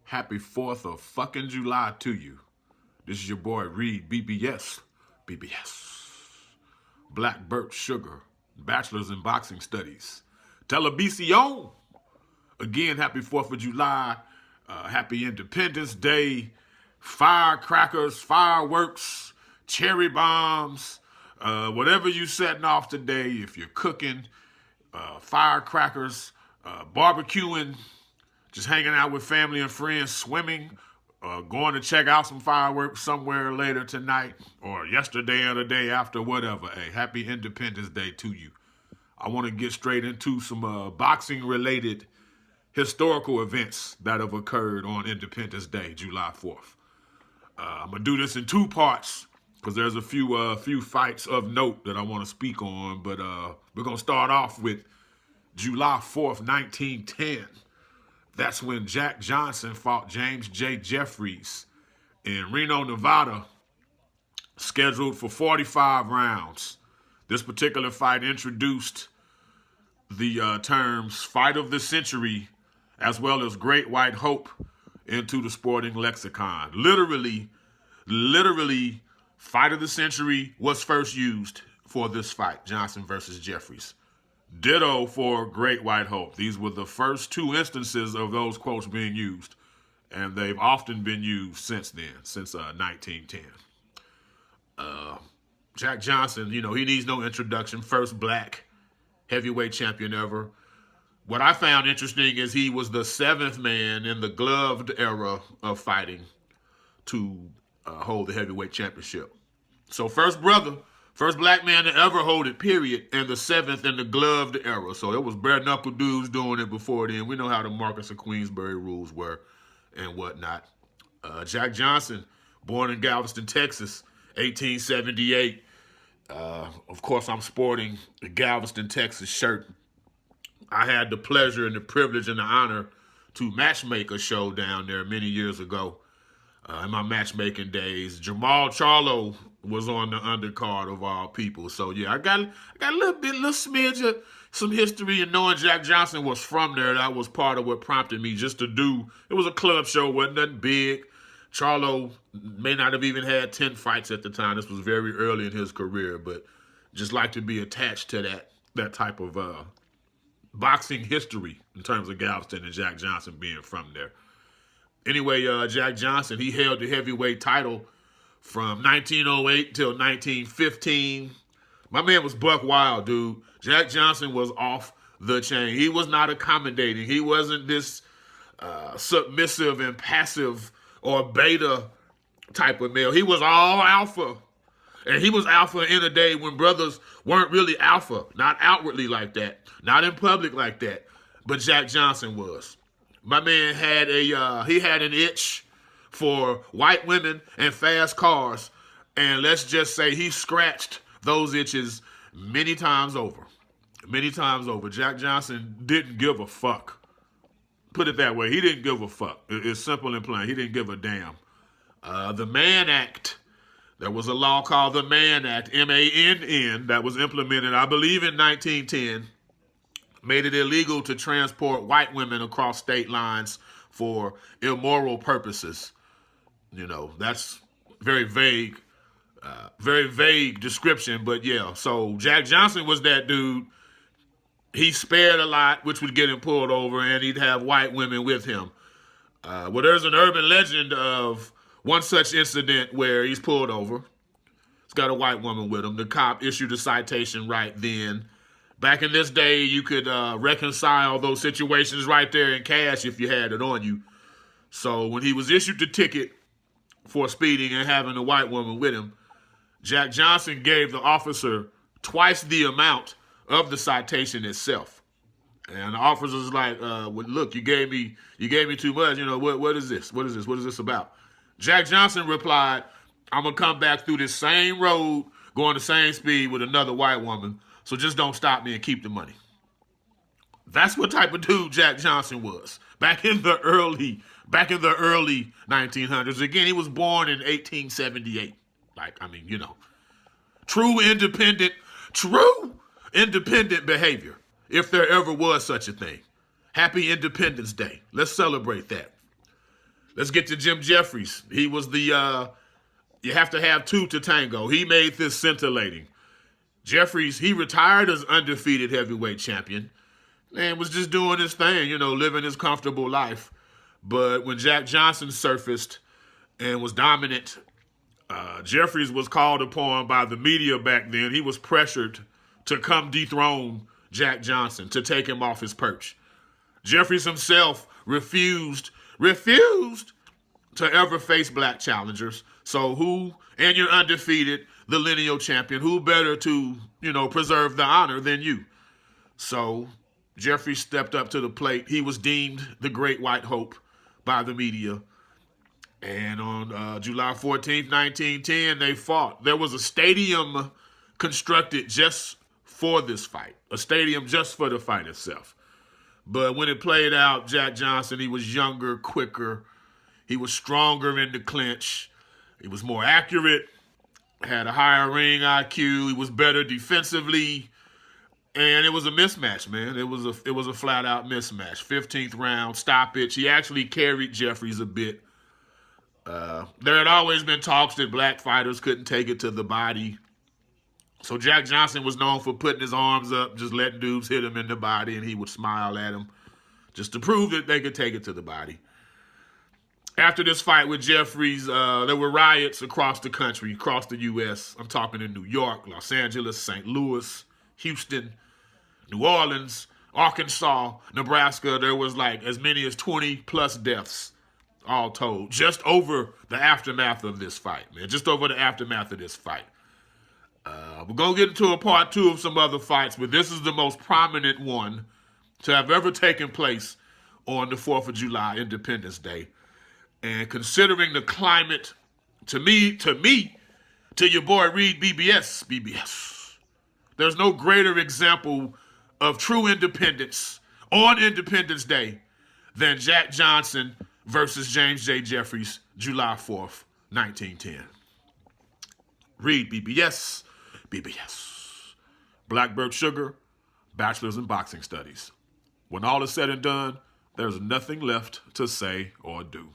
Happy 4th of fucking July to you. This is your boy REED-BBS. BBS. Black Birch Sugar. Bachelor's in Boxing Studies. Televisión. Again, happy 4th of July. Happy Independence Day. Firecrackers, fireworks, cherry bombs. Whatever you setting off today, if you're cooking, firecrackers, barbecuing, just hanging out with family and friends, swimming, going to check out some fireworks somewhere later tonight or yesterday or the day after, whatever. Hey, happy Independence Day to you. I want to get straight into some boxing-related historical events that have occurred on Independence Day, July 4th. I'm going to do this in two parts because there's a few fights of note that I want to speak on, but we're going to start off with July 4th, 1910. That's when Jack Johnson fought James J. Jeffries in Reno, Nevada, scheduled for 45 rounds. This particular fight introduced the terms fight of the century as well as great white hope into the sporting lexicon. Literally, fight of the century was first used for this fight, Johnson versus Jeffries. Ditto for Great White Hope. These were the first two instances of those quotes being used, and they've often been used since then, since 1910. Jack Johnson, he needs no introduction. First black heavyweight champion ever. What I found interesting is he was the seventh man in the gloved era of fighting to hold the heavyweight championship. So first black man to ever hold it, period, and the seventh in the gloved era. So it was bare knuckle dudes doing it before then. We know how the Marcus of Queensberry rules were and whatnot. Jack Johnson, born in Galveston, Texas, 1878. Of course, I'm sporting the Galveston, Texas shirt. I had the pleasure and the privilege and the honor to matchmake a show down there many years ago. In my matchmaking days, Jamal Charlo was on the undercard of all people. So yeah, I got a little smidge of some history, and knowing Jack Johnson was from there, that was part of what prompted me just to do. It was a club show, wasn't nothing big. Charlo may not have even had 10 fights at the time. This was very early in his career, but just like to be attached to that type of boxing history in terms of Galveston and Jack Johnson being from there. Anyway, Jack Johnson, he held the heavyweight title from 1908 till 1915. My man was buck wild, dude. Jack Johnson was off the chain. He was not accommodating. He wasn't this submissive and passive or beta type of male. He was all alpha. And he was alpha in a day when brothers weren't really alpha. Not outwardly like that. Not in public like that. But Jack Johnson was. My man had an itch for white women and fast cars, and let's just say he scratched those itches many times over. Many times over. Jack Johnson didn't give a fuck. Put it that way. He didn't give a fuck. It's simple and plain. He didn't give a damn. The Mann Act, there was a law called the Mann Act, M-A-N-N, that was implemented, I believe, in 1910. Made it illegal to transport white women across state lines for immoral purposes. That's very vague description, but yeah. So Jack Johnson was that dude. He spared a lot, which would get him pulled over, and he'd have white women with him. Well, there's an urban legend of one such incident where he's pulled over. He's got a white woman with him. The cop issued a citation right then. Back in this day, you could reconcile those situations right there in cash if you had it on you. So when he was issued the ticket for speeding and having a white woman with him, Jack Johnson gave the officer twice the amount of the citation itself. And the officer's like, well, look, you gave me too much. What is this? What is this? What is this about? Jack Johnson replied, I'm going to come back through this same road, going the same speed with another white woman. So just don't stop me and keep the money. That's what type of dude Jack Johnson was. Back in the early 1900s. Again, he was born in 1878. True independent behavior, if there ever was such a thing. Happy Independence Day. Let's celebrate that. Let's get to Jim Jeffries. He was the, you have to have two to tango. He made this scintillating. Jeffries, he retired as undefeated heavyweight champion and was just doing his thing, living his comfortable life. But when Jack Johnson surfaced and was dominant, Jeffries was called upon by the media back then. He was pressured to come dethrone Jack Johnson, to take him off his perch. Jeffries himself refused to ever face black challengers. So and you're undefeated, the lineal champion, who better to, preserve the honor than you? So Jeffries stepped up to the plate. He was deemed the great white hope by the media. And on July 14th, 1910, they fought. There was a stadium constructed just for this fight, a stadium just for the fight itself. But when it played out, Jack Johnson, he was younger, quicker. He was stronger in the clinch. He was more accurate, had a higher ring IQ. He was better defensively. And it was a mismatch, man. It was a flat-out mismatch. 15th round, stoppage. He actually carried Jeffries a bit. There had always been talks that black fighters couldn't take it to the body. So Jack Johnson was known for putting his arms up, just letting dudes hit him in the body, and he would smile at him just to prove that they could take it to the body. After this fight with Jeffries, there were riots across the country, across the U.S. I'm talking in New York, Los Angeles, St. Louis, Houston, New Orleans, Arkansas, Nebraska. There was like as many as 20 plus deaths all told, just over the aftermath of this fight, man. Just over the aftermath of this fight. We're going to get into a part two of some other fights, but this is the most prominent one to have ever taken place on the 4th of July, Independence Day. And considering the climate, to your boy REED-BBS, there's no greater example of true independence on Independence Day than Jack Johnson versus James J. Jeffries, July 4th, 1910. REED-BBS. Blackbird Sugar, Bachelor's in Boxing Studies. When all is said and done, there's nothing left to say or do.